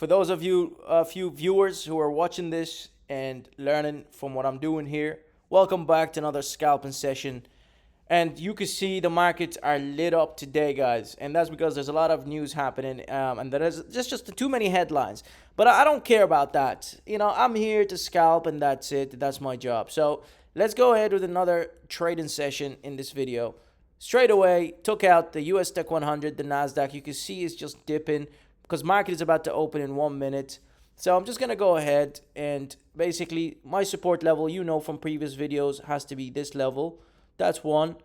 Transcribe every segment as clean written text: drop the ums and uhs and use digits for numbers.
For those of you, a few viewers who are watching this and learning from what I'm doing here, welcome back to another scalping session. And you can see the markets are lit up today, guys. And that's because there's a lot of news happening, and there's just too many headlines. But I don't care about that. I'm here to scalp, and that's it. That's my job. So let's go ahead with another trading session in this video. Straight away, took out the US Tech 100, the NASDAQ. You can see it's just dipping because market is about to open in 1 minute. So I'm just going to go ahead and basically my support level, from previous videos, has to be this level. That's one.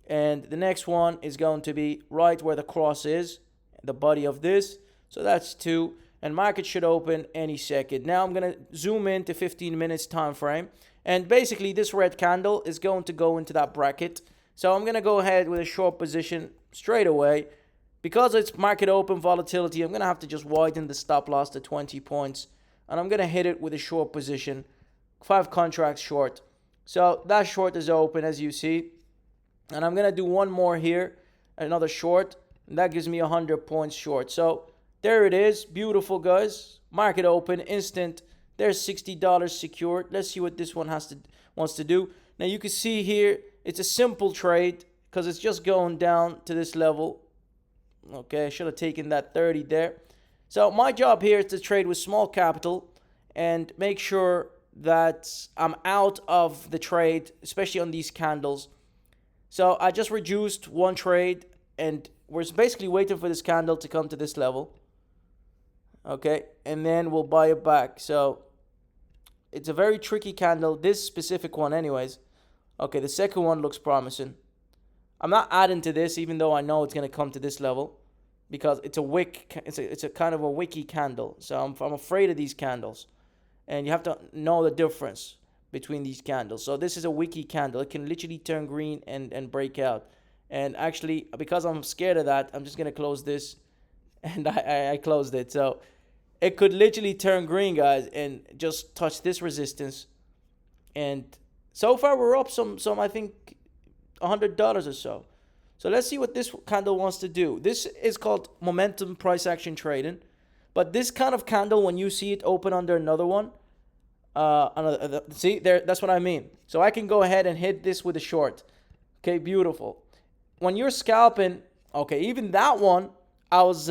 And the next one is going to be right where the cross is, the body of this. So that's two. And market should open any second. Now I'm going to zoom in to 15 minutes time frame. And basically this red candle is going to go into that bracket. So I'm going to go ahead with a short position straight away. Because it's market open volatility, I'm going to have to just widen the stop loss to 20 points. And I'm going to hit it with a short position. 5 contracts short. So that short is open, as you see. And I'm going to do one more here. Another short. And that gives me 100 points short. So there it is. Beautiful, guys. Market open. Instant. There's $60 secured. Let's see what this one wants to do. Now you can see here, it's a simple trade because it's just going down to this level. Okay, I should have taken that 30 there. So my job here is to trade with small capital and make sure that I'm out of the trade, especially on these candles. So I just reduced one trade and we're basically waiting for this candle to come to this level. Okay, and then we'll buy it back. So it's a very tricky candle, this specific one anyways. Okay, the second one looks promising. I'm not adding to this even though I know it's going to come to this level because it's a wick. It's a kind of a wicky candle. So I'm afraid of these candles. And you have to know the difference between these candles. So this is a wicky candle. It can literally turn green and break out. And actually, because I'm scared of that, I'm just going to close this. And I closed it. So it could literally turn green, guys, and just touch this resistance. And so far we're up some I think $100 or so. So let's see what this candle wants to do. This is called momentum price action trading. But this kind of candle, when you see it open under another one, see there, that's what I mean. So I can go ahead and hit this with a short. Okay, beautiful. When you're scalping, okay, even that one I was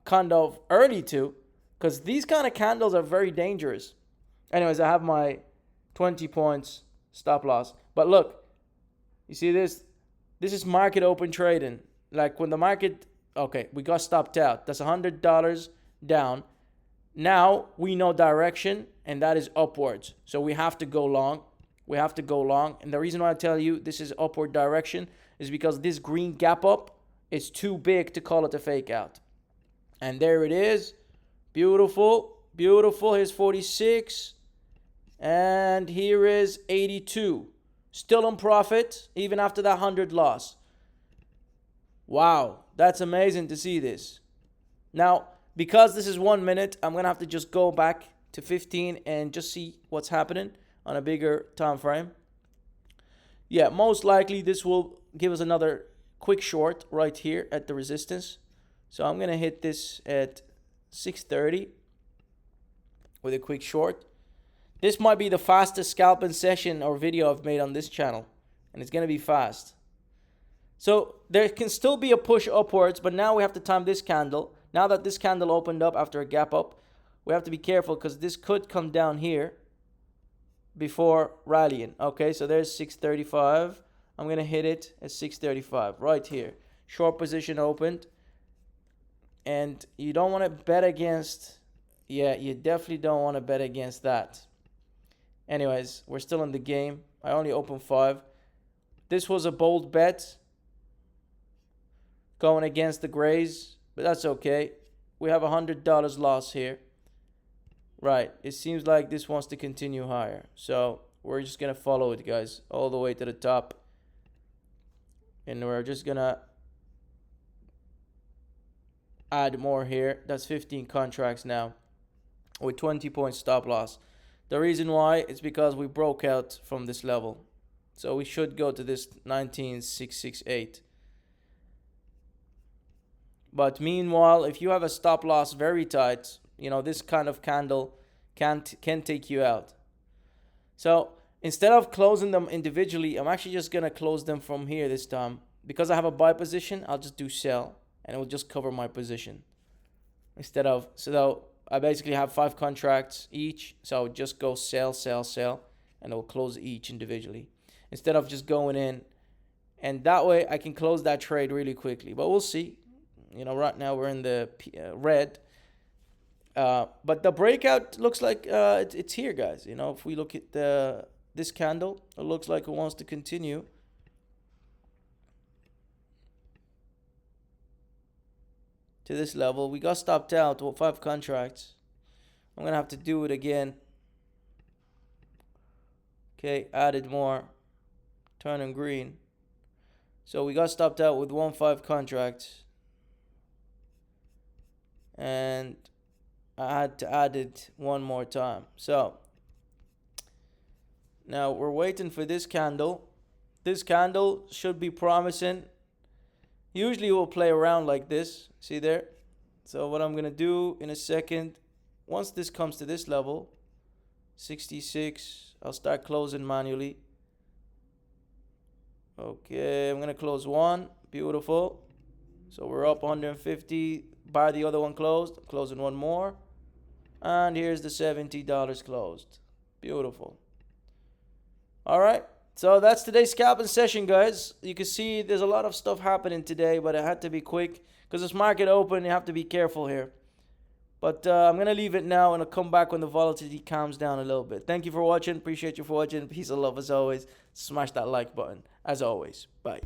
kind of early to, because these kind of candles are very dangerous. Anyways, I have my 20 points stop loss. But look, you see this? This is market open trading. Like when the market, okay, we got stopped out. That's $100 down. Now we know direction, and that is upwards. So we have to go long. We have to go long. And the reason why I tell you this is upward direction is because this green gap up is too big to call it a fake out. And there it is. Beautiful. Beautiful. Here's 46. And here is 82. Still on profit, even after that 100 loss. Wow, that's amazing to see this. Now, because this is 1 minute, I'm going to have to just go back to 15 and just see what's happening on a bigger time frame. Yeah, most likely this will give us another quick short right here at the resistance. So I'm going to hit this at 6:30 with a quick short. This might be the fastest scalping session or video I've made on this channel. And it's going to be fast. So there can still be a push upwards, but now we have to time this candle. Now that this candle opened up after a gap up, we have to be careful because this could come down here before rallying. Okay, so there's 635. I'm going to hit it at 635 right here. Short position opened. And you don't want to bet against, yeah, you definitely don't want to bet against that. Anyways, we're still in the game. I only opened 5. This was a bold bet going against the grays, but that's okay. We have $100 loss here. Right, it seems like this wants to continue higher. So we're just going to follow it, guys, all the way to the top. And we're just going to add more here. That's 15 contracts now with 20 points stop loss. The reason why is because we broke out from this level. So we should go to this 19668. But meanwhile, if you have a stop loss very tight, this kind of candle can take you out. So instead of closing them individually, I'm actually just going to close them from here this time. Because I have a buy position, I'll just do sell, and it will just cover my position. So I basically have 5 contracts each, so I'll just go sell, sell, sell, and it will close each individually. Instead of just going in, and that way I can close that trade really quickly. But we'll see. Right now we're in the red. But the breakout looks like it's here, guys. If we look at this candle, it looks like it wants to continue. To this level. We got stopped out with 5 contracts. I'm going to have to do it again. Okay, added more. Turning green. So we got stopped out with 1-5 contracts. And I had to add it one more time. So now we're waiting for this candle. This candle should be promising. Usually we'll play around like this. See there? So what I'm going to do in a second, once this comes to this level, 66, I'll start closing manually. Okay, I'm going to close one. Beautiful. So we're up 150. Buy the other one closed. I'm closing one more. And here's the $70 closed. Beautiful. All right. So that's today's scalping session, guys. You can see there's a lot of stuff happening today, but it had to be quick because this market open. You have to be careful here. But I'm going to leave it now, and I'll come back when the volatility calms down a little bit. Thank you for watching. Appreciate you for watching. Peace and love as always. Smash that like button as always. Bye.